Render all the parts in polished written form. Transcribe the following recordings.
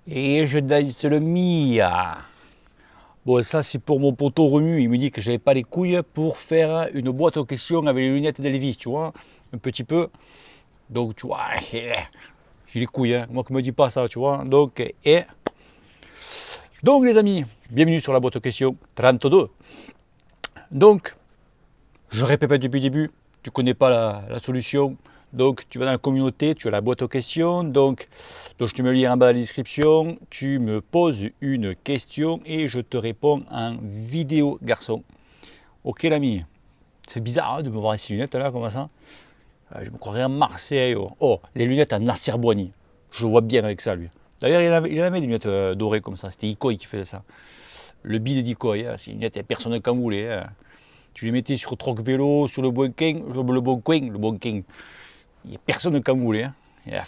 Et je danse le Mia. Bon, ça c'est pour mon poteau Remu. Il me dit que j'avais pas les couilles pour faire une boîte aux questions avec les lunettes d'Elvis, tu vois, un petit peu. Donc tu vois, j'ai les couilles, hein. Moi qui me dis pas ça, tu vois. Donc les amis, bienvenue sur la boîte aux questions 32. Donc, je répète depuis le début, tu connais pas la solution. Donc tu vas dans la communauté, tu as la boîte aux questions. Donc je te mets le lien en bas dans la description. Tu me poses une question et je te réponds en vidéo, garçon. Ok l'ami. C'est bizarre hein, de me voir avec ces lunettes là, comme ça. Je me croirais à Marseille. Oh, oh, les lunettes à Nasser Boigny. Je vois bien avec ça lui. D'ailleurs il en avait des lunettes dorées comme ça. C'était Ikoy qui faisait ça. Le bide d'Ikoy, hein, c'est une lunette, personne ne voulait. Hein. Tu les mettais sur Troc Vélo, sur le Bon King, le Bon King. Il n'y a personne qui en voulait. Hein.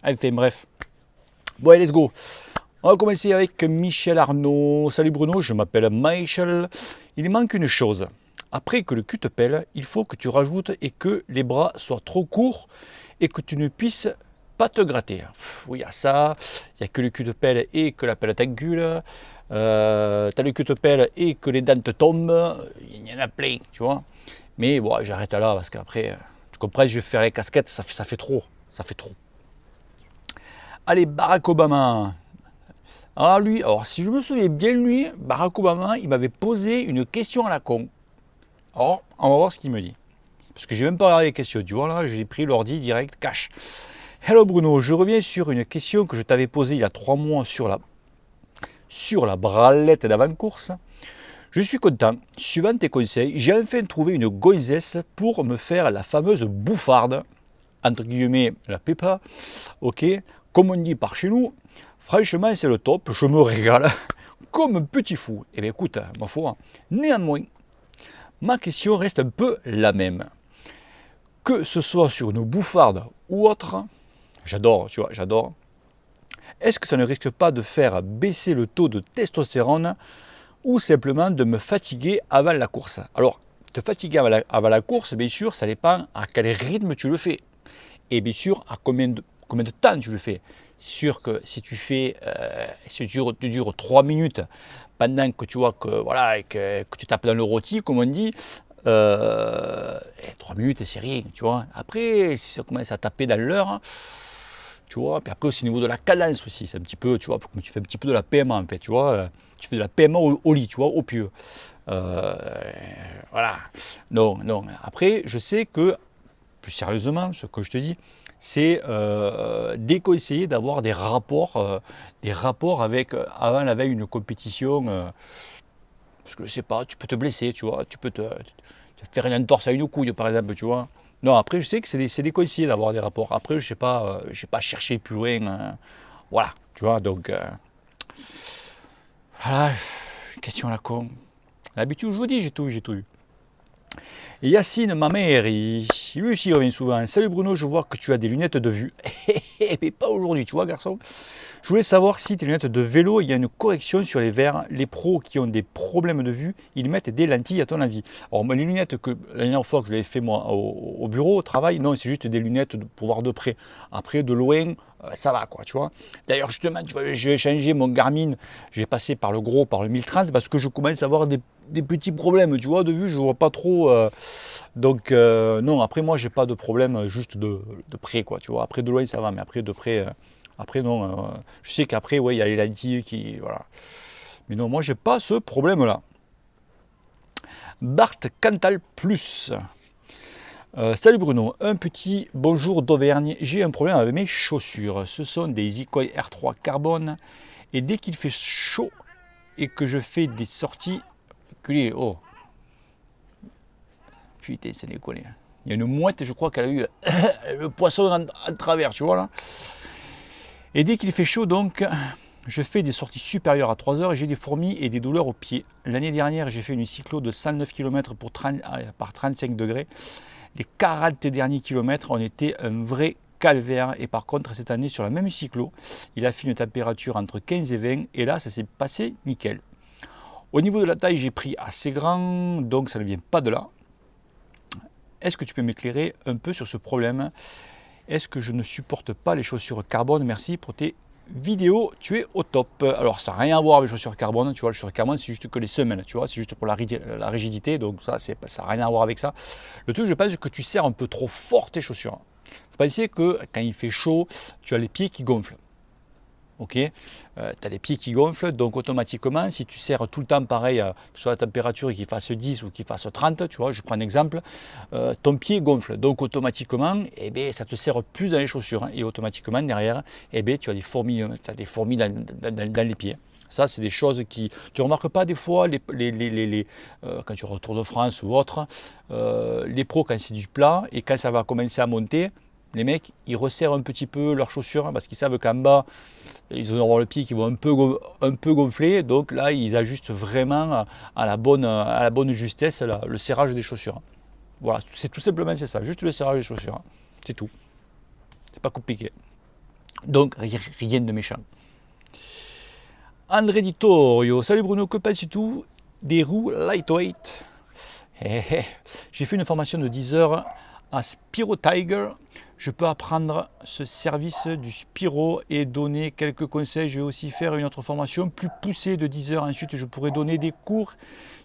Enfin bref. Bon allez, let's go. On va commencer avec Michel Arnaud. Salut Bruno, je m'appelle Michel. Il manque une chose. Après que le cul te pèle, il faut que tu rajoutes et que les bras soient trop courts et que tu ne puisses pas te gratter. Oui, il y a ça, il n'y a que le cul te pèle et que la pelle t'encule. T'as le cul te pèle et que les dents te tombent. Il y en a plein, tu vois. Mais bon, j'arrête là parce qu'après, tu comprends, je vais faire les casquettes, ça fait trop. Ça fait trop. Allez, Barack Obama. Ah lui, alors si je me souviens bien lui, Barack Obama, il m'avait posé une question à la con. Alors, on va voir ce qu'il me dit. Parce que j'ai même pas regardé les questions, tu vois là, j'ai pris l'ordi direct, cash. Hello Bruno, je reviens sur une question que je t'avais posée il y a 3 mois sur la bralette d'avant-course. Je suis content, suivant tes conseils, j'ai enfin trouvé une gonzesse pour me faire la fameuse bouffarde, entre guillemets la pépa, ok, comme on dit par chez nous. Franchement, c'est le top, je me régale comme un petit fou. Et bien écoute, ma foi, néanmoins, ma question reste un peu la même. Que ce soit sur une bouffarde ou autre, j'adore, tu vois, j'adore. Est-ce que ça ne risque pas de faire baisser le taux de testostérone ou simplement de me fatiguer avant la course? Alors, te fatiguer avant la course, bien sûr, ça dépend à quel rythme tu le fais. Et bien sûr, à combien de temps tu le fais. C'est sûr que si tu fais, si tu dures 3 minutes pendant que tu vois que, voilà, que tu tapes dans le rôti, comme on dit, 3 minutes c'est rien, tu vois. Après, si ça commence à taper dans l'heure, tu vois, puis après aussi au niveau de la cadence aussi, c'est un petit peu, tu vois, faut que tu fais un petit peu de la PMA en fait, tu vois. Tu fais de la PMA au lit, tu vois, au pieu. Euh, voilà. Non, non. Après, je sais que, plus sérieusement, ce que je te dis, c'est déconseillé d'avoir des rapports avec, avant la veille, une compétition. Parce que je sais pas, tu peux te blesser, tu vois, tu peux te faire une entorse à une couille, par exemple, tu vois. Non, après, je sais que c'est déconseillé d'avoir des rapports. Après, je sais pas, j'ai pas cherché plus loin. Voilà, tu vois, donc. Voilà, question à la con. D'habitude, je vous dis, j'ai tout eu. Et Yacine, ma mère, lui aussi revient souvent. Salut Bruno, je vois que tu as des lunettes de vue. Mais pas aujourd'hui, tu vois, garçon. Je voulais savoir si tes lunettes de vélo, il y a une correction sur les verres. Les pros qui ont des problèmes de vue, ils mettent des lentilles à ton avis. Alors, moi, les lunettes que la dernière fois que je l'avais fait moi au bureau, au travail, non, c'est juste des lunettes pour voir de près. Après, de loin, ça va, quoi, tu vois. D'ailleurs, justement, tu vois, je vais changer mon Garmin. J'ai passé par le gros, par le 1030, parce que je commence à avoir des petits problèmes, tu vois, de vue, je vois pas trop. Non, après, moi, j'ai pas de problème juste de près, quoi, tu vois. Après, de loin, ça va, mais après, de près. Après, non, je sais qu'après, ouais, il y a les lentilles qui. Voilà. Mais non, moi, j'ai pas ce problème-là. Bart Cantal Plus. Salut Bruno, un petit bonjour d'Auvergne. J'ai un problème avec mes chaussures. Ce sont des Icoy R3 carbone. Et dès qu'il fait chaud et que je fais des sorties. Oh, putain, c'est déconné. Il y a une mouette, je crois qu'elle a eu le poisson en travers, tu vois là. Et dès qu'il fait chaud, donc, je fais des sorties supérieures à 3 heures et j'ai des fourmis et des douleurs aux pieds. L'année dernière, j'ai fait une cyclo de 109 km par 35 degrés. Les 40 derniers kilomètres ont été un vrai calvaire. Et par contre, cette année, sur la même cyclo, il a fait une température entre 15 et 20. Et là, ça s'est passé nickel. Au niveau de la taille, j'ai pris assez grand, donc ça ne vient pas de là. Est-ce que tu peux m'éclairer un peu sur ce problème? Est-ce que je ne supporte pas les chaussures carbone? Merci pour tes vidéo, tu es au top. Alors ça n'a rien à voir avec les chaussures carbone, tu vois, les chaussures carbone c'est juste que les semelles, tu vois, c'est juste pour la rigidité, donc ça n'a rien à voir avec ça. Le truc, je pense que tu serres un peu trop fort tes chaussures. Faut penser que quand il fait chaud, tu as les pieds qui gonflent. Ok, tu as les pieds qui gonflent, donc automatiquement, si tu serres tout le temps pareil, que ce soit la température qu'il fasse 10 ou qu'il fasse 30, tu vois, je prends un exemple, ton pied gonfle, donc automatiquement, eh bien, ça te serre plus dans les chaussures, hein, et automatiquement, derrière, eh bien, tu as des fourmis, dans les pieds. Ça, c'est des choses qui... Tu ne remarques pas des fois, quand tu retournes de France ou autre, les pros, quand c'est du plat, et quand ça va commencer à monter, les mecs, ils resserrent un petit peu leurs chaussures, hein, parce qu'ils savent qu'en bas, ils vont avoir le pied qui va un peu gonfler, donc là ils ajustent vraiment à la bonne justesse le serrage des chaussures. Voilà, c'est tout simplement c'est ça, juste le serrage des chaussures, c'est tout. C'est pas compliqué. Donc rien de méchant. André Dittorio, salut Bruno, que penses-tu des roues lightweight? J'ai fait une formation de 10 heures à Spiro Tiger. Je peux apprendre ce service du Spiro et donner quelques conseils. Je vais aussi faire une autre formation plus poussée de 10 heures. Ensuite, je pourrais donner des cours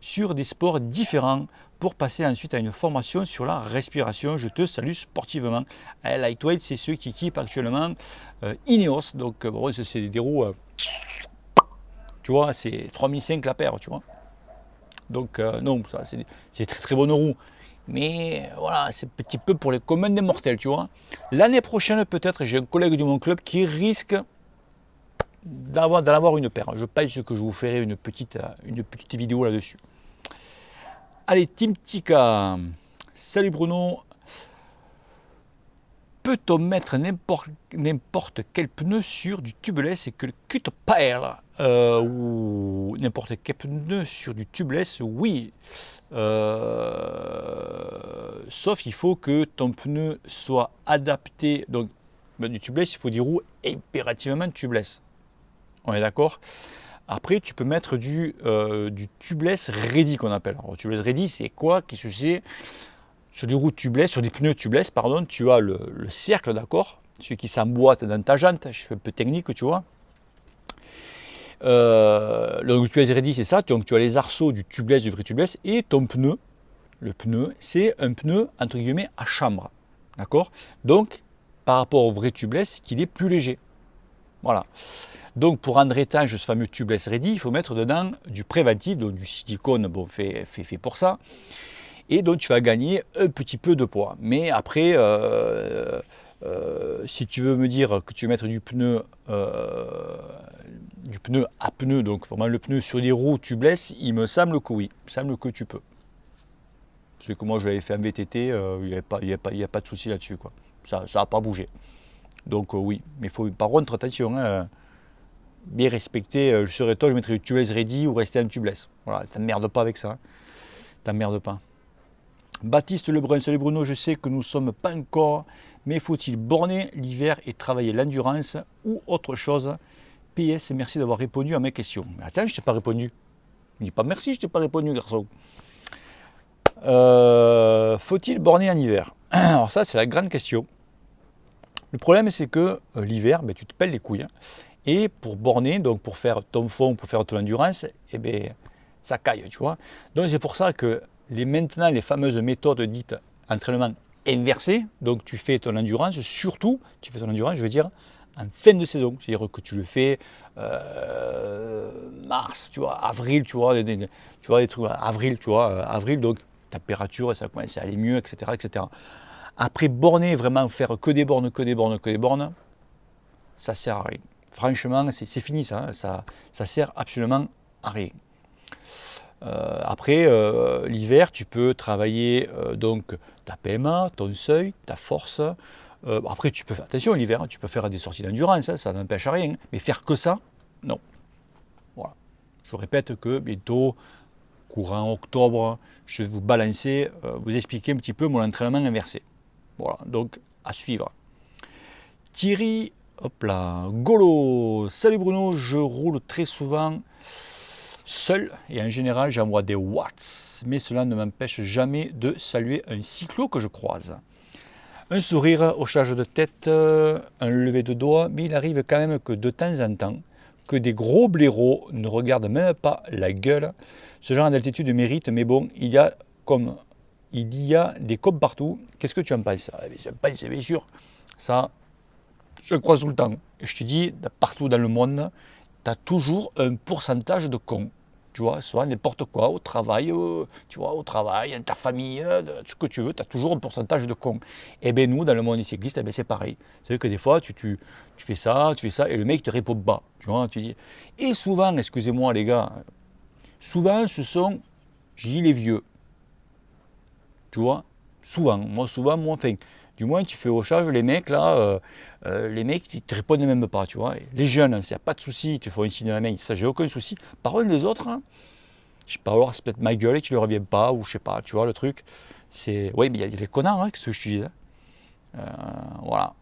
sur des sports différents pour passer ensuite à une formation sur la respiration. Je te salue sportivement. Lightweight, c'est ceux qui équipent actuellement Ineos. Donc, bon, c'est des roues, tu vois, c'est 3005 la paire, tu vois. Donc, non, ça, c'est très très bonne roue. Mais voilà, c'est un petit peu pour les communs des mortels, tu vois. L'année prochaine, peut-être, j'ai un collègue de mon club qui risque d'en avoir une paire. Je pense que je vous ferai une petite vidéo là-dessus. Allez, Team Tika. Salut Bruno. Peut-on mettre n'importe quel pneu sur du tubeless et que le cut pile ou n'importe quel pneu sur du tubeless? Oui. Sauf il faut que ton pneu soit adapté. Donc, du tubeless, il faut des roues impérativement tubeless. On est d'accord? Après, tu peux mettre du tubeless ready qu'on appelle. Alors, tubeless ready, c'est quoi? Qu'est-ce que c'est? Sur des roues tubeless, sur des pneus tubeless, pardon, tu as le cercle, d'accord? Celui qui s'emboîte dans ta jante. Je fais un peu technique, tu vois. Le tubeless ready, c'est ça. Donc, tu as les arceaux du tubeless, du vrai tubeless, et ton pneu. Le pneu, c'est un pneu entre guillemets à chambre, d'accord? Donc, par rapport au vrai tubeless, qu'il est plus léger. Voilà. Donc, pour rendre étanche ce fameux tubeless ready, il faut mettre dedans du préventif, donc du silicone, bon, fait pour ça. Et donc, tu vas gagner un petit peu de poids. Mais après, si tu veux me dire que tu veux mettre du pneu à pneu, donc vraiment le pneu sur des roues tubeless, il me semble que oui, il me semble que tu peux. C'est que moi je l'avais fait en VTT, il n'y a pas de souci là-dessus, quoi. Ça n'a pas bougé. Donc oui, mais il faut par contre attention, hein, bien respecter. Je serais toi, je mettrais du tubeless ready ou rester en tubeless. Voilà, t'emmerdes pas avec ça. Hein. T'emmerdes pas. Baptiste Lebrun, salut Bruno, je sais que nous ne sommes pas encore, mais faut-il borner l'hiver et travailler l'endurance ou autre chose? PS, merci d'avoir répondu à mes questions. Mais attends, je t'ai pas répondu. Ne dis pas merci, je t'ai pas répondu, garçon. Faut-il borner en hiver? Alors ça, c'est la grande question. Le problème, c'est que l'hiver, tu te pelles les couilles. Hein. Et pour borner, donc pour faire ton fond, pour faire ton endurance, ça caille, tu vois. Donc c'est pour ça que maintenant, les fameuses méthodes dites entraînement inversé, donc tu fais ton endurance, surtout, tu fais ton endurance, je veux dire, en fin de saison. C'est-à-dire que tu le fais mars, tu vois, avril, tu vois, des trucs, avril, tu vois, avril, donc température, ça commence à aller mieux, etc., etc. Après, borner, vraiment faire que des bornes, ça sert à rien. Franchement, c'est fini ça, hein, ça sert absolument à rien. Après, l'hiver, tu peux travailler donc ta PMA, ton seuil, ta force. Après, tu peux faire attention l'hiver, hein, tu peux faire des sorties d'endurance, hein, ça n'empêche à rien. Mais faire que ça, non. Voilà. Je répète que bientôt, courant octobre, je vais vous balancer, vous expliquer un petit peu mon entraînement inversé. Voilà, donc à suivre. Thierry, hop là, Golo, salut Bruno, je roule très souvent seul et en général j'envoie des watts, mais cela ne m'empêche jamais de saluer un cyclo que je croise. Un sourire, hochage de tête, un lever de doigts, mais il arrive quand même que de temps en temps, que des gros blaireaux ne regardent même pas la gueule. Ce genre d'altitude mérite, mais bon, comme il y a des copes partout. Qu'est-ce que tu en penses? Je pense, bien sûr. Ça, je crois tout le temps. Je te dis, partout dans le monde, tu as toujours un pourcentage de cons. Tu vois, soit n'importe quoi, au travail, tu vois, au travail, dans ta famille, ce que tu veux, tu as toujours un pourcentage de cons. Et bien nous, dans le monde des cyclistes, eh ben, c'est pareil. C'est vrai que des fois, tu fais ça, et le mec te répond pas. Tu vois, tu dis. Et souvent, excusez-moi les gars, souvent ce sont, je dis les vieux. Tu vois, souvent, moi, enfin, du moins, tu fais au charge, les mecs, là, les mecs, ils te répondent même pas, tu vois. Les jeunes, il n'y a pas de souci, ils te font un signe de la main, ça, j'ai aucun souci. Par contre, les autres, hein, je sais pas, alors c'est peut-être ma gueule et tu ne leur reviens pas, ou je sais pas, tu vois, le truc, c'est. Oui, mais il y a des connards, hein, ce que je te dis. Hein. Voilà.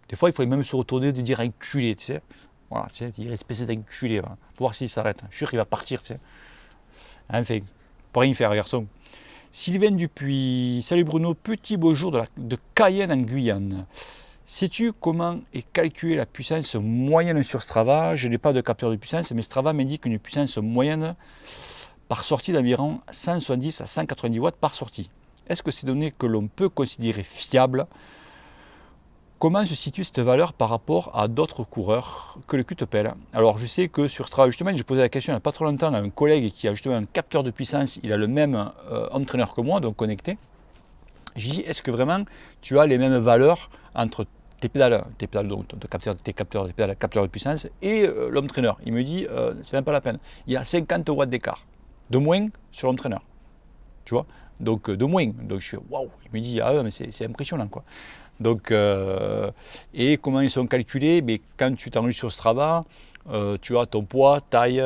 Des fois, il faut même se retourner de dire enculé, tu sais. Voilà, tu sais, dire espèce d'enculé, voilà. Faut voir s'il s'arrête. Je suis sûr qu'il va partir, tu sais. Enfin, pour rien faire, garçon. Sylvain Dupuis, salut Bruno, petit beau jour de Cayenne en Guyane. Sais-tu comment est calculée la puissance moyenne sur Strava? Je n'ai pas de capteur de puissance, mais Strava m'indique une puissance moyenne par sortie d'environ 170 à 190 watts par sortie. Est-ce que ces données que l'on peut considérer fiables? Comment se situe cette valeur par rapport à d'autres coureurs que le QTPL? Alors je sais que sur Strava, justement, j'ai posé la question il n'y a pas trop longtemps à un collègue qui a justement un capteur de puissance, il a le même entraîneur que moi, donc connecté. J'ai dit, est-ce que vraiment tu as les mêmes valeurs entre tes pédales donc tes capteurs de puissance et l'entraîneur? Il me dit, c'est même pas la peine. Il y a 50 watts d'écart de moins sur l'entraîneur. Tu vois, donc de moins. Donc je fais waouh. Il me dit, ah mais c'est impressionnant quoi. Donc, et comment ils sont calculés? Mais quand tu t'enregistres sur Strava, tu as ton poids, taille,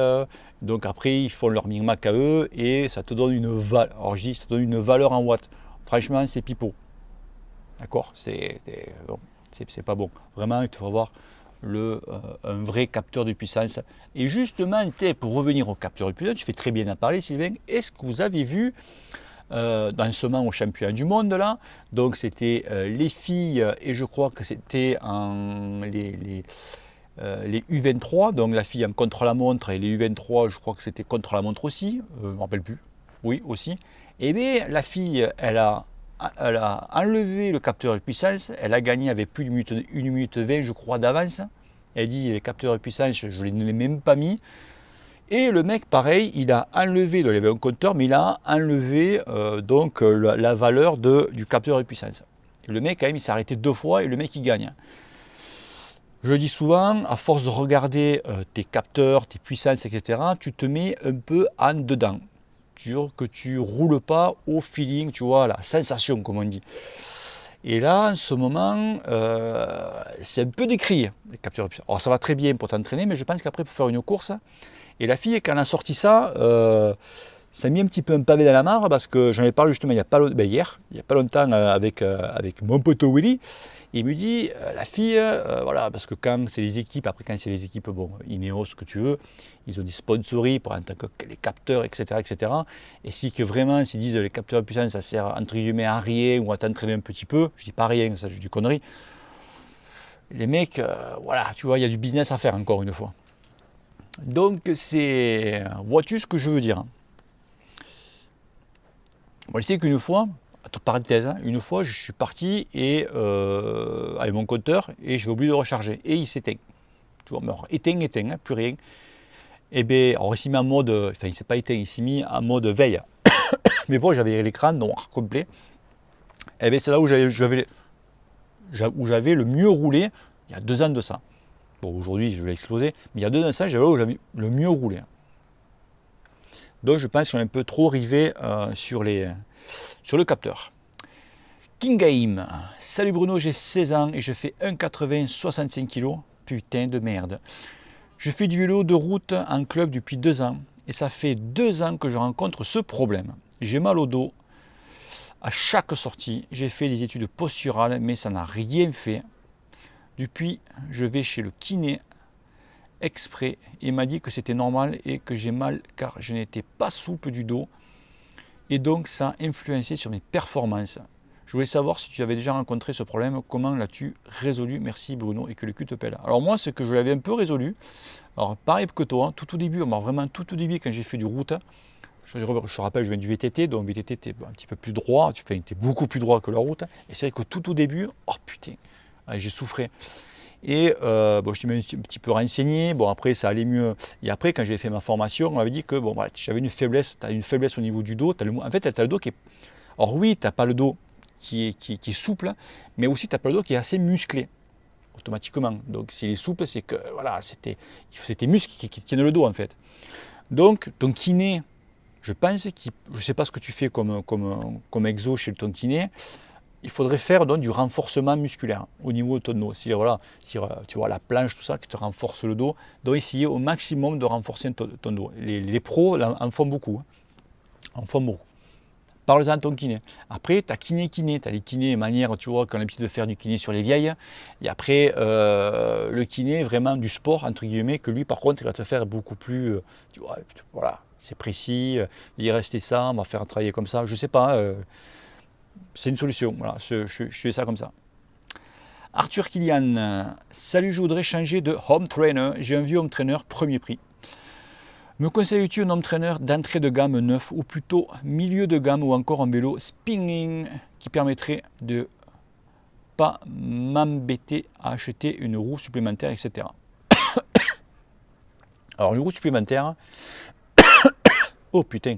donc après ils font leur minimac à eux et ça te donne une valeur. Alors je dis, ça te donne une valeur en watts. Franchement, c'est pipeau. D'accord? Bon, c'est pas bon. Vraiment, il faut avoir un vrai capteur de puissance. Et justement, pour revenir au capteur de puissance, tu fais très bien en parler, Sylvain. Est-ce que vous avez vu lancement au championnat du monde là, donc c'était les filles et je crois que c'était les U23, donc la fille en contre-la-montre et les U23 je crois que c'était contre-la-montre aussi, je ne me rappelle plus, oui aussi, et bien la fille elle a enlevé le capteur de puissance, elle a gagné avec plus de 1 minute 20 je crois d'avance, elle dit les capteurs de puissance je ne les ai même pas mis. Et le mec, pareil, il a enlevé, il avait un compteur, mais il a enlevé la valeur du capteur de puissance. Et le mec, quand même, il s'est arrêté 2 fois et le mec, il gagne. Je le dis souvent, à force de regarder tes capteurs, tes puissances, etc., tu te mets un peu en dedans. Que tu roules pas au feeling, tu vois, la sensation, comme on dit. Et là, en ce moment, c'est un peu décrié, les capteurs de puissance. Alors, ça va très bien pour t'entraîner, mais je pense qu'après, pour faire une course, et la fille, quand elle a sorti ça, ça a mis un petit peu un pavé dans la mare parce que j'en ai parlé justement hier, il n'y a pas longtemps avec mon poteau Willy. Il me dit, la fille, voilà, parce que quand c'est les équipes, après quand c'est les équipes, bon, Ineos, ce que tu veux, ils ont des sponsories pour en tant que les capteurs, etc., etc. Et si que vraiment, s'ils disent les capteurs de puissance, ça sert entre guillemets à rien ou à t'entraîner un petit peu, je dis pas rien, ça je dis conneries. Les mecs, voilà, tu vois, il y a du business à faire encore une fois. Donc vois-tu ce que je veux dire? Moi je sais qu'une fois, entre parenthèses, hein, une fois je suis parti avec mon compteur et j'ai oublié de recharger et il s'éteint. Tu vois, éteint, hein, plus rien. Et bien, alors il s'est mis en mode, enfin il s'est pas éteint, il s'est mis en mode veille. Mais bon, j'avais l'écran noir complet. Et bien c'est là où j'avais le mieux roulé, il y a 2 ans de ça. Bon, aujourd'hui, je l'ai explosé, mais il y a 2 ans de ça, j'avais le mieux roulé. Donc, je pense qu'on est un peu trop rivé sur le capteur. King Game. Salut Bruno, j'ai 16 ans et je fais 1,80 65 kg. Putain de merde. Je fais du vélo de route en club depuis 2 ans et ça fait 2 ans que je rencontre ce problème. J'ai mal au dos à chaque sortie. J'ai fait des études posturales, mais ça n'a rien fait. Depuis, je vais chez le kiné exprès. Il m'a dit que c'était normal et que j'ai mal car je n'étais pas souple du dos et donc ça a influencé sur mes performances. Je voulais savoir si tu avais déjà rencontré ce problème, comment l'as-tu résolu? Merci Bruno et que le cul te pèle. Alors moi, c'est que je l'avais un peu résolu. Alors pareil que toi, tout au début, vraiment tout au début quand j'ai fait du route, je te rappelle, je viens du VTT, donc VTT, tu es un petit peu plus droit, tu es beaucoup plus droit que la route. Et c'est vrai que tout au début, oh putain, j'ai souffert. Et bon, je t'ai un petit peu renseigné, bon après ça allait mieux. Et après, quand j'ai fait ma formation, on m'avait dit que bon, voilà, j'avais une faiblesse, tu as une faiblesse au niveau du dos. En fait, tu as le dos qui est... Alors oui, tu n'as pas le dos qui est souple, mais aussi tu n'as pas le dos qui est assez musclé, automatiquement. Donc s'il est souple, c'est que voilà, c'était tes muscles qui tiennent le dos en fait. Donc ton kiné, je pense, je ne sais pas ce que tu fais comme exo chez ton kiné, il faudrait faire donc du renforcement musculaire au niveau de ton dos. Si, voilà, si tu vois la planche, tout ça, qui te renforce le dos, donc essayer au maximum de renforcer ton dos. Les pros en font beaucoup. En font beaucoup. Parle-en à ton kiné. Après, tu as kiné, tu as les kinés manière, tu vois, qu'on a l'habitude de faire du kiné sur les vieilles. Et après, le kiné vraiment du sport, entre guillemets, que lui, par contre, il va te faire beaucoup plus, tu vois, voilà, c'est précis, il rester ça, on va faire travailler comme ça, je sais pas, c'est une solution, voilà, je fais ça comme ça. Arthur Kilian, salut, je voudrais changer de home trainer, j'ai un vieux home trainer premier prix. Me conseilles-tu un home trainer d'entrée de gamme neuf ou plutôt milieu de gamme ou encore un vélo spinning qui permettrait de pas m'embêter à acheter une roue supplémentaire, etc. Alors une roue supplémentaire, oh putain,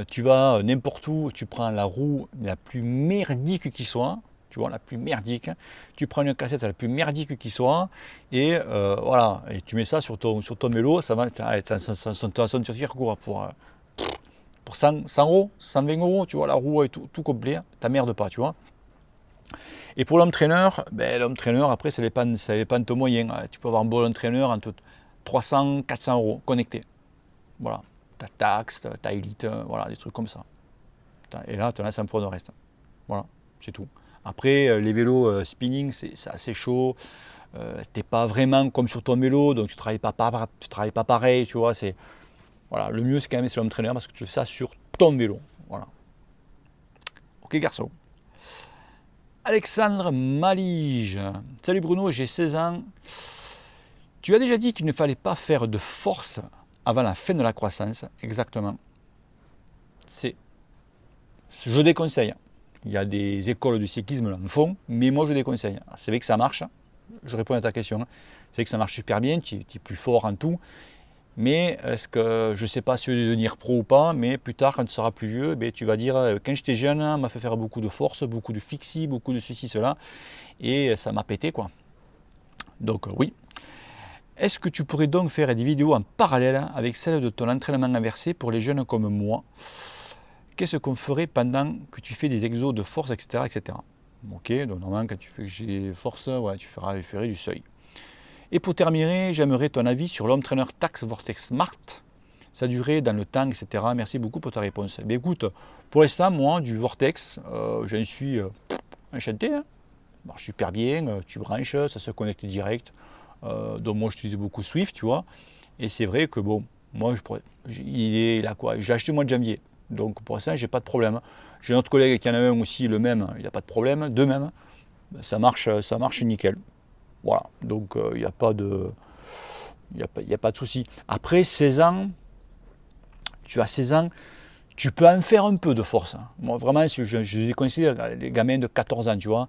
tu vas n'importe où, tu prends la roue la plus merdique qui soit, tu vois, la plus merdique, tu prends une cassette la plus merdique qui soit, et voilà, et tu mets ça sur ton vélo, ça va être un tir pour 100 euros, 120 euros, tu vois, la roue est tout complet, t'emmerdes pas, tu vois. Et pour l'homme trainer, ben, l'homme trainer, après, ça dépend de ton moyen. Tu peux avoir un bon home trainer entre 300, 400 euros connecté. Voilà, ta taxe, ta élite, voilà, des trucs comme ça. Et là, tu en as 100 pour le reste. Voilà, c'est tout. Après, les vélos spinning, c'est assez chaud. T'es pas vraiment comme sur ton vélo, donc tu travailles pas pareil, tu vois. Voilà, le mieux, c'est quand même sur l'homme trainer parce que tu fais ça sur ton vélo. Voilà. Ok, garçon. Alexandre Malige. Salut Bruno, j'ai 16 ans. Tu as déjà dit qu'il ne fallait pas faire de force avant la fin de la croissance. Exactement. Je déconseille. Il y a des écoles de cyclisme qui en font, mais moi je déconseille. C'est vrai que ça marche. Je réponds à ta question. C'est vrai que ça marche super bien, tu es plus fort en tout. Mais est-ce que je ne sais pas si tu veux devenir pro ou pas, mais plus tard, quand tu seras plus vieux, ben, tu vas dire quand j'étais jeune, on m'a fait faire beaucoup de force, beaucoup de fixie, beaucoup de ceci, cela, et ça m'a pété quoi. Donc oui. Est-ce que tu pourrais donc faire des vidéos en parallèle avec celle de ton entraînement inversé pour les jeunes comme moi? Qu'est-ce qu'on ferait pendant que tu fais des exos de force, etc. etc. Ok, donc normalement quand tu fais des forces, ouais, tu ferais du seuil. Et pour terminer, j'aimerais ton avis sur l'home trainer Tacx Vortex Smart, sa durée dans le temps, etc. Merci beaucoup pour ta réponse. Eh bien, écoute, pour l'instant, moi, du Vortex, j'en suis enchanté. Hein. Marche super bien, tu branches, ça se connecte direct. Donc moi, j'utilise beaucoup Swift, tu vois. Et c'est vrai que bon, moi, il est là quoi. J'ai acheté au mois de janvier. Donc pour l'instant, j'ai pas de problème. J'ai un autre collègue qui en a un aussi, le même, il n'y a pas de problème, deux mêmes. Ça marche nickel. Voilà, donc il n'y a pas de, y a pas de souci. Après 16 ans, tu as 16 ans, tu peux en faire un peu de force. Hein. Moi, vraiment, je les considère les gamins de 14 ans, tu vois.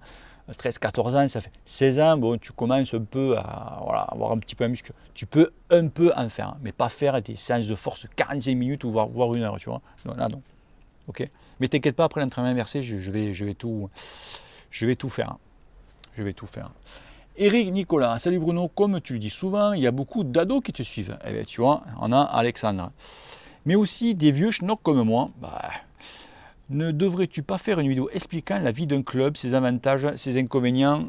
13-14 ans, ça fait 16 ans, bon, tu commences un peu à voilà, avoir un petit peu de muscle. Tu peux un peu en faire, mais pas faire des séances de force 45 minutes ou voire une heure, tu vois. Non, là, non. Ok. Mais t'inquiète pas, après l'entraînement inversé, je vais tout faire. Je vais tout faire. Eric Nicolas, salut Bruno, comme tu le dis souvent, il y a beaucoup d'ados qui te suivent. Eh bien, tu vois, on a Alexandre. Mais aussi des vieux schnocks comme moi. Bah, ne devrais-tu pas faire une vidéo expliquant la vie d'un club, ses avantages, ses inconvénients,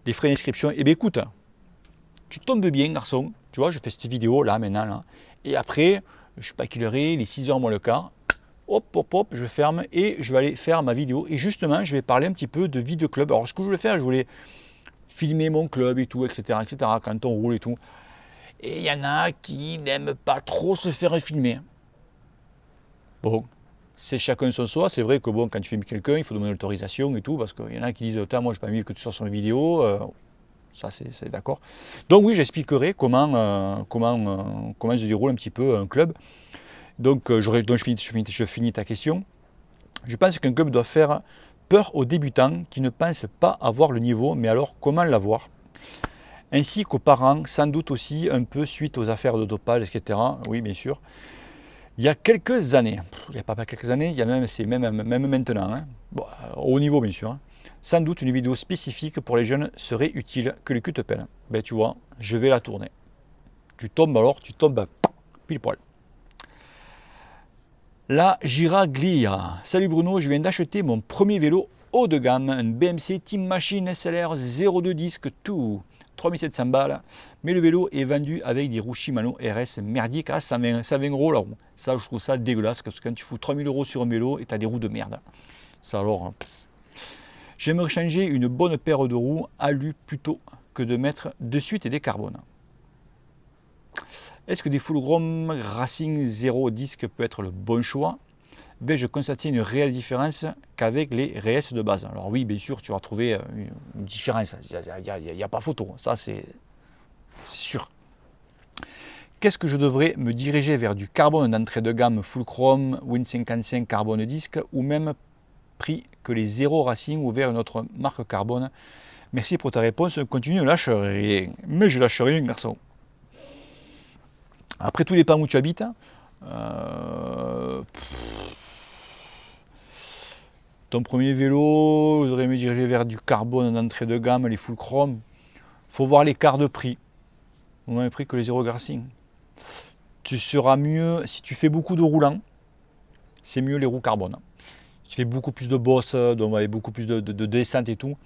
les frais d'inscription? Eh bien écoute, tu tombes bien garçon, tu vois, je fais cette vidéo là maintenant, là. Et après, je ne sais pas quelle heure il est 6h moins le quart, hop, je ferme et je vais aller faire ma vidéo. Et justement, je vais parler un petit peu de vie de club. Alors ce que je voulais faire, je voulais filmer mon club et tout, etc., quand on roule et tout. Et il y en a qui n'aiment pas trop se faire filmer. Bon, c'est chacun son soi. C'est vrai que bon, quand tu filmes quelqu'un, il faut demander l'autorisation et tout, parce qu'il y en a qui disent, moi, j'ai pas envie que tu sois sur une vidéo. Ça, c'est d'accord. Donc oui, j'expliquerai comment se déroule un petit peu un club. Donc, je finis ta question. Je pense qu'un club doit faire peur aux débutants qui ne pensent pas avoir le niveau, mais alors comment l'avoir? Ainsi qu'aux parents, sans doute aussi un peu suite aux affaires de dopage, etc. Oui, bien sûr. Il y a quelques années, il n'y a pas quelques années, il y a même maintenant, hein. Bon, au haut niveau bien sûr, hein. Sans doute une vidéo spécifique pour les jeunes serait utile, que le cul te pèle. Ben tu vois, je vais la tourner. Tu tombes pile poil. La Giraglia. Salut Bruno, je viens d'acheter mon premier vélo haut de gamme, un BMC Team Machine SLR 02 disque tout. 3700 balles, mais le vélo est vendu avec des roues Shimano RS merdiques à 120 € la roue. Ça, je trouve ça dégueulasse, parce que quand tu fous 3000 € sur un vélo et tu as des roues de merde. Ça alors, j'aimerais changer une bonne paire de roues alu plutôt que de mettre de suite des carbones. Est-ce que des Fulgrom Racing 0 disque peut être le bon choix? Vais-je constater une réelle différence qu'avec les RS de base? Alors oui, bien sûr, tu vas trouver une différence. Il n'y a pas photo, ça c'est sûr. Qu'est-ce que je devrais me diriger vers du carbone d'entrée de gamme full chrome, Win55 carbone disque, ou même prix que les 0 Racing ou vers une autre marque carbone? Merci pour ta réponse. Continue, ne lâche rien. Mais je lâche rien, garçon. Après, tout dépend où tu habites. Ton premier vélo, je devrais me diriger vers du carbone d'entrée de gamme, les full chrome. Faut voir l'écart de prix. Au même prix que les 0 Racing. Tu seras mieux, si tu fais beaucoup de roulants, c'est mieux les roues carbone. Si tu fais beaucoup plus de bosses, donc avec beaucoup plus de descente et tout,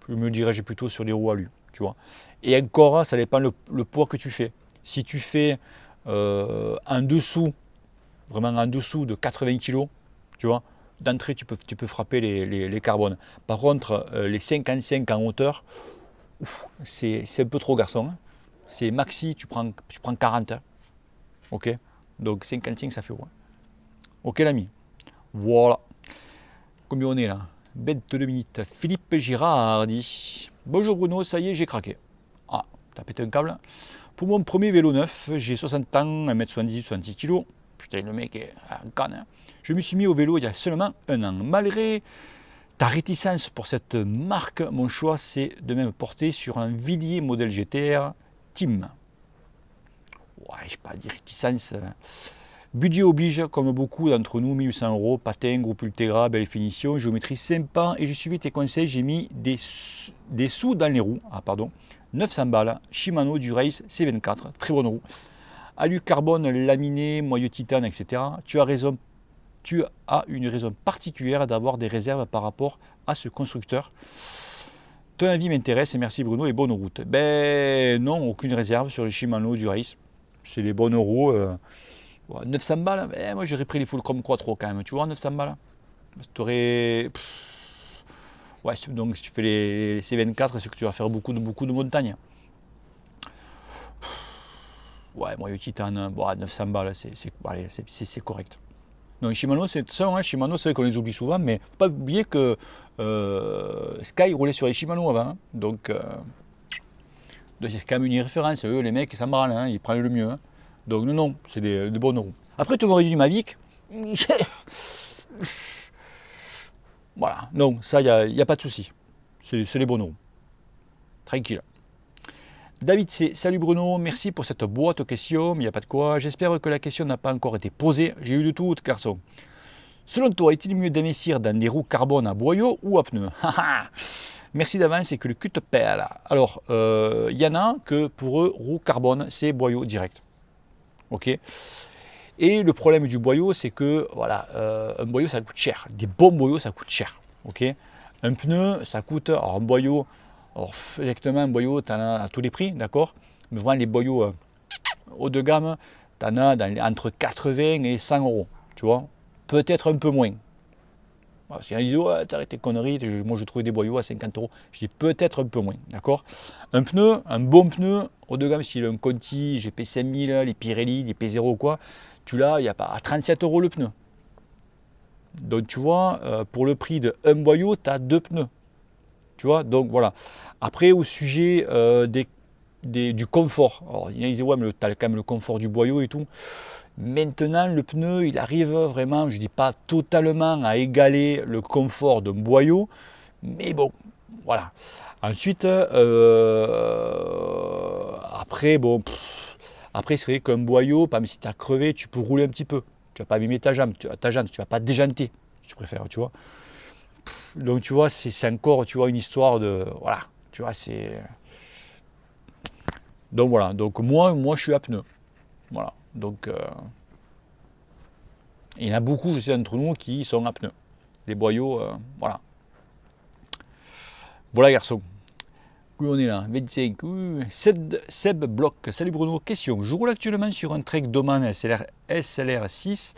je me dirigerai plutôt sur les roues alu, tu vois. Et encore, ça dépend le poids que tu fais. Si tu fais en dessous, vraiment en dessous de 80 kg, tu vois, d'entrée tu peux frapper les carbones. Par contre, les 55 en hauteur, c'est un peu trop garçon, hein. C'est maxi, tu prends 40. Ok, donc 55 ça fait ouais. Ok l'ami, voilà. Combien on est là? 22 minutes. Philippe Girard dit: bonjour Bruno, ça y est, j'ai craqué. Ah, t'as pété un câble. Pour mon premier vélo neuf, j'ai 60 ans, 1m78, 66 kg. Putain, le mec est en canne, hein. Je me suis mis au vélo il y a seulement un an. Malgré ta réticence pour cette marque, mon choix c'est de même porter sur un Villiers modèle GTR Team. Ouais, je sais pas, des réticences. Budget oblige, comme beaucoup d'entre nous, 1800 €, patin, groupe Ultegra, belle finition, géométrie sympa, et j'ai suivi tes conseils, j'ai mis des sous dans les roues, 900 balles, Shimano Durace C24, très bonne roue, alu carbone laminé, moyeu titane, etc. Tu as une raison particulière d'avoir des réserves par rapport à ce constructeur. Ton avis m'intéresse et merci Bruno et bonne route. Ben non, aucune réserve sur les Shimano Durace, c'est les bonnes roues. 900 balles, moi j'aurais pris les full chrome quattro quand même, tu vois, 900 balles. Ouais, donc si tu fais les C24, c'est que tu vas faire beaucoup de montagnes. Ouais, moi, le titane, 900 balles, c'est correct. Donc Shimano, c'est ça, hein, Shimano, c'est vrai qu'on les oublie souvent, mais faut pas oublier que Sky roulait sur les Shimano avant, hein. Donc c'est quand même une référence. Eux, les mecs, ils s'en branlent, hein, ils prennent le mieux, hein. Donc non, c'est des bonnes roues. Après, tu m'aurais dit Mavic. Voilà, non, ça, il n'y a pas de souci. C'est les bonnes roues. Tranquille. David C. Salut Bruno, merci pour cette boîte aux questions, mais il n'y a pas de quoi. J'espère que la question n'a pas encore été posée. J'ai eu de tout, garçon. Selon toi, est-il mieux d'investir dans des roues carbone à boyau ou à pneus? Merci d'avance et que le cul te pèle. Alors, il y en a que pour eux, roue carbone, c'est boyau direct. Ok. Et le problème du boyau, c'est que voilà, un boyau ça coûte cher. Des bons boyaux ça coûte cher. Ok. Un pneu ça coûte. Alors un boyau, exactement un boyau, tu en as à tous les prix, d'accord. Mais vraiment les boyaux haut de gamme, tu en as entre 80 et 100 €. Tu vois. Peut-être un peu moins. Voilà, si on dit ouais, t'arrêtes tes conneries, moi je trouvais des boyaux à 50 €. Je dis peut-être un peu moins, d'accord. Un pneu, un bon pneu haut de gamme, s'il a un Conti, GP5000, les Pirelli, les P0 ou quoi, tu l'as, il n'y a pas à 37 € le pneu. Donc tu vois, pour le prix d'un boyau, tu as 2 pneus. Tu vois, donc voilà. Après, au sujet du confort. Alors, il y en a qui disent, ouais, mais tu as quand même le confort du boyau et tout. Maintenant, le pneu, il arrive vraiment, je ne dis pas totalement à égaler le confort d'un boyau, mais bon, voilà. Ensuite, après, bon, après, c'est vrai qu'un boyau, même si tu as crevé, tu peux rouler un petit peu. Tu vas pas abîmer ta jambe, tu vas pas déjanter, si tu préfères, tu vois. Donc, tu vois, c'est encore, tu vois, une histoire de, voilà, tu vois, c'est... Donc, voilà, donc moi, je suis à pneu, voilà. Donc, il y en a beaucoup, je sais, d'entre nous qui sont à pneu. Les boyaux, voilà. Voilà, garçon. Oui, on est là, 25. Seb Bloc. Salut Bruno. Question. Je roule actuellement sur un Trek Doman SLR 6,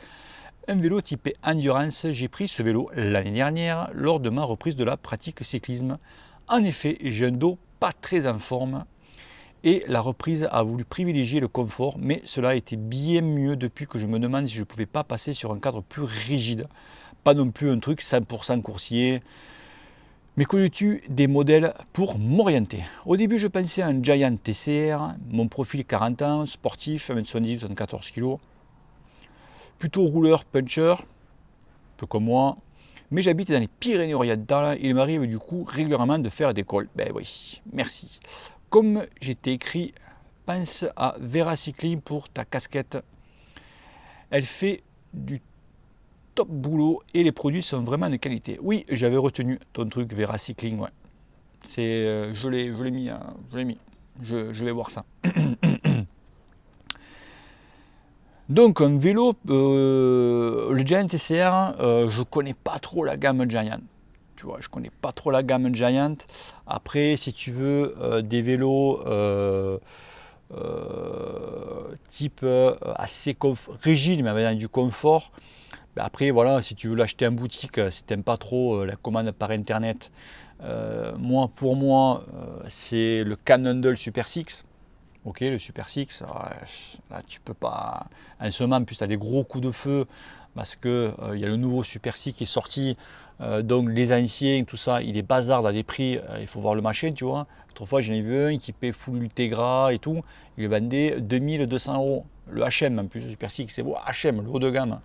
un vélo typé Endurance. J'ai pris ce vélo l'année dernière lors de ma reprise de la pratique cyclisme. En effet, j'ai un dos pas très en forme et la reprise a voulu privilégier le confort, mais cela a été bien mieux depuis que je me demande si je ne pouvais pas passer sur un cadre plus rigide. Pas non plus un truc 100% coursier. Mais connais-tu des modèles pour m'orienter? Au début, je pensais à un Giant TCR, mon profil 40 ans, sportif, 1m70, 74 kg, plutôt rouleur, puncher, un peu comme moi, mais j'habite dans les Pyrénées-Orientales et il m'arrive du coup régulièrement de faire des calls. Ben oui, merci. Comme j'étais écrit, pense à Vera Cycling pour ta casquette. Elle fait du top boulot et les produits sont vraiment de qualité. Oui, j'avais retenu ton truc Vera Cycling, ouais. Je l'ai mis, je vais voir ça. Donc un vélo, le Giant TCR, je connais pas trop la gamme Giant. Tu vois, je connais pas trop la gamme Giant. Après, si tu veux des vélos type assez rigide, mais avec du confort. Ben après, voilà, si tu veux l'acheter en boutique, si tu n'aimes pas trop la commande par internet, pour moi, c'est le Cannondale Super 6. Ok, le Super 6, là tu peux pas. En ce moment, en plus, tu as des gros coups de feu parce que il y a le nouveau Super 6 qui est sorti. Donc les anciens, tout ça, il est bazar à des prix. Il faut voir le machin, tu vois. Autrefois, j'en ai vu un qui paie full Ultegra et tout. Il le vendait 2200 €. Le HM, en plus, le Super 6, c'est beau. HM, le haut de gamme.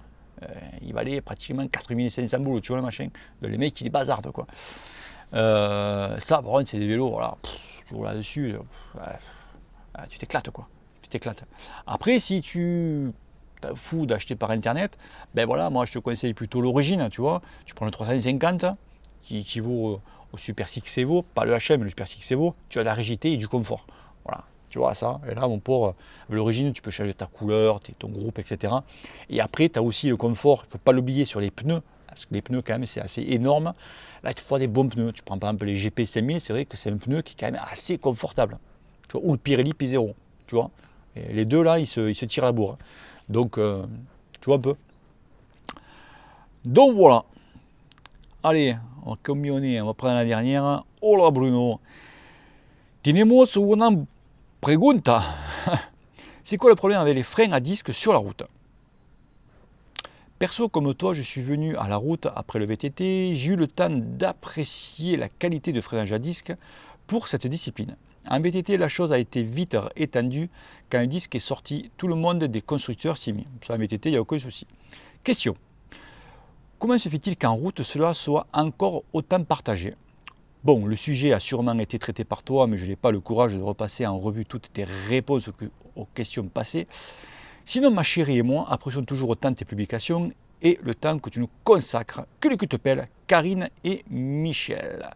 Il valait pratiquement 4500 boules, tu vois le machin. Les mecs, il est bazarde, quoi. Ça, par contre, c'est des vélos, voilà. Tu roules là-dessus. Tu t'éclates, quoi. Tu t'éclates. Après, si tu t'as fou d'acheter par internet, ben voilà, moi je te conseille plutôt l'origine, tu vois. Tu prends le 350 qui équivaut au Super 6 Evo, pas le HM, le Super 6 Evo, tu as la rigidité et du confort. Voilà, tu vois ça. Et là, mon pauvre, l'origine, tu peux changer ta couleur, ton groupe, etc. Et après, tu as aussi le confort, il ne faut pas l'oublier sur les pneus, parce que les pneus, quand même, c'est assez énorme. Là, tu prends des bons pneus. Tu prends par exemple les GP 5000, c'est vrai que c'est un pneu qui est quand même assez confortable. Tu vois, ou le Pirelli P0, tu vois. Et les deux là, ils se tirent la bourre. Donc, tu vois un peu. Donc voilà. Allez, on va combiner, on va prendre la dernière. Hola Bruno. Tenemos una pregunta. C'est quoi le problème avec les freins à disque sur la route? Perso, comme toi, je suis venu à la route après le VTT. J'ai eu le temps d'apprécier la qualité de freinage à disque pour cette discipline. En VTT, la chose a été vite étendue quand le disque est sorti. Tout le monde des constructeurs s'y met. Sur un VTT, il n'y a aucun souci. Question. Comment se fait-il qu'en route, cela soit encore autant partagé? Bon, le sujet a sûrement été traité par toi, mais je n'ai pas le courage de repasser en revue toutes tes réponses aux questions passées. Sinon, ma chérie et moi apprécions toujours autant tes publications et le temps que tu nous consacres. Que le cul te pèle, Karine et Michel.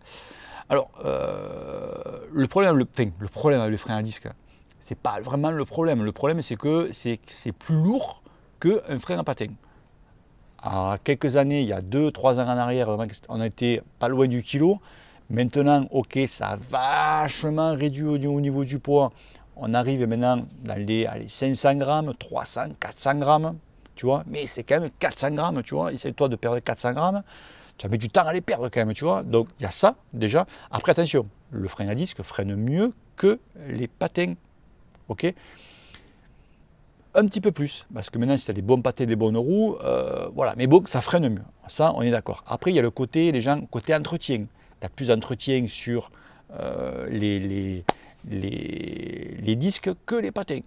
Alors, le problème avec le frein à disque, c'est pas vraiment le problème. Le problème, c'est que c'est plus lourd qu'un frein à patin. À quelques années, il y a 2-3 ans en arrière, on était pas loin du kilo. Maintenant, ok, ça a vachement réduit au niveau du poids. On arrive maintenant dans les 500 grammes, 300, 400 grammes, tu vois. Mais c'est quand même 400 grammes, tu vois. Essaye-toi de perdre 400 grammes. Tu as mis du temps à les perdre quand même, tu vois. Donc, il y a ça, déjà. Après, attention, le frein à disque freine mieux que les patins, ok. un petit peu plus, parce que maintenant si tu as des bons pâtés, des bonnes roues, voilà, mais bon, ça freine mieux, ça on est d'accord. Après il y a le côté, les gens, côté entretien, tu as plus d'entretien sur les disques que les patins.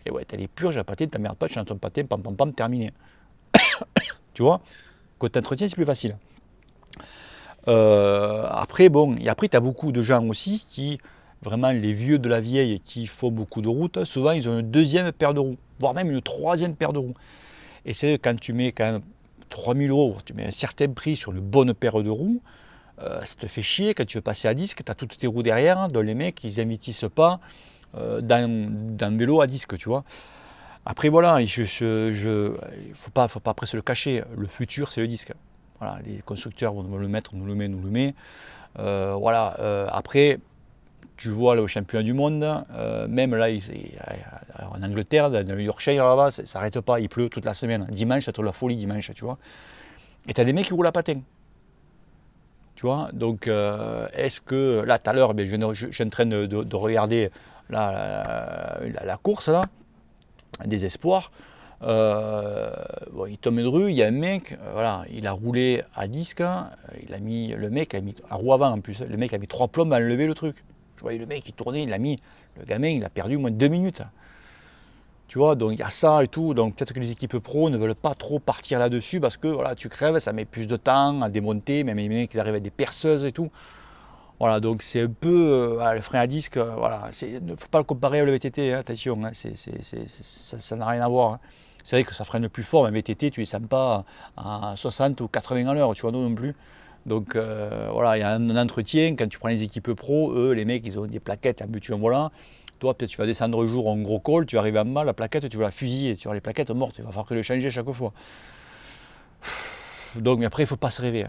Et ouais, tu as les purges à pâtés, t'emmerdes pas, tu changes ton patin, pam pam pam, terminé. Tu vois, côté entretien c'est plus facile. Après, bon, et après, tu as beaucoup de gens aussi qui, vraiment les vieux de la vieille, qui font beaucoup de routes, souvent ils ont une deuxième paire de roues, voire même une troisième paire de roues. Et c'est quand tu mets quand même 3000 euros, tu mets un certain prix sur une bonne paire de roues, ça te fait chier quand tu veux passer à disque, tu as toutes tes roues derrière, dont les mecs, ils n'investissent pas dans un vélo à disque, tu vois. Après, voilà, il ne faut pas après se le cacher, le futur, c'est le disque. Voilà, les constructeurs vont nous le mettre, nous le met. Voilà, après, tu vois là, au championnat du monde, même là, en Angleterre, dans le Yorkshire, là-bas, ça s'arrête pas, il pleut toute la semaine. Dimanche, c'est la folie dimanche, tu vois. Et tu as des mecs qui roulent à patin. Tu vois, donc est-ce que là, tout à l'heure, je suis en train de regarder la course là, des espoirs. Bon, il tombe de rue, il y a un mec, voilà, il a roulé à disque, le mec a mis à roue avant en plus, le mec a mis 3 plombes à enlever le truc. Je voyais le mec qui tournait, le gamin, il a perdu au moins 2 minutes. Tu vois, donc il y a ça et tout, donc peut-être que les équipes pro ne veulent pas trop partir là-dessus parce que voilà, tu crèves, ça met plus de temps à démonter, même les mecs ils arrivent avec des perceuses et tout. Voilà, donc c'est un peu voilà, le frein à disque, voilà, il ne faut pas le comparer au VTT, hein, attention, hein, ça n'a rien à voir. Hein. C'est vrai que ça freine plus fort, mais VTT, tu ne les sens pas à 60 ou 80 à l'heure, tu vois, non plus. Donc voilà, il y a un entretien, quand tu prends les équipes pro, eux, les mecs, ils ont des plaquettes en but en volant. Toi, peut-être tu vas descendre un jour en gros col, tu arrives en bas, la plaquette, tu vas la fusiller, tu vois les plaquettes mortes, il va falloir que le changer chaque fois. Donc, mais après, il ne faut pas se rêver.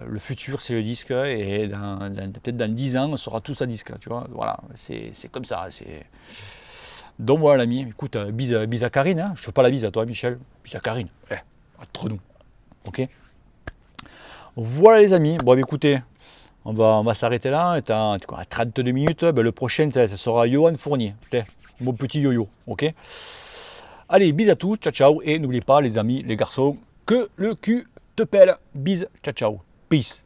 Le futur, c'est le disque, et peut-être dans 10 ans, on sera tous à disque. Tu vois, voilà, c'est comme ça. Donc voilà, l'ami, écoute, bise à Karine. Hein. Je ne fais pas la bise à toi, Michel. Bise à Karine. Entre nous. Ok. Voilà, les amis. Bon, écoutez, on va s'arrêter là. À 32 minutes. Ben, le prochain, ça sera Johan Fournier. Mon petit yo-yo. Ok. Allez, bis à tous. Ciao, ciao. Et n'oubliez pas, les amis, les garçons, que le cul te pèle. Bis. Ciao, ciao. Peace.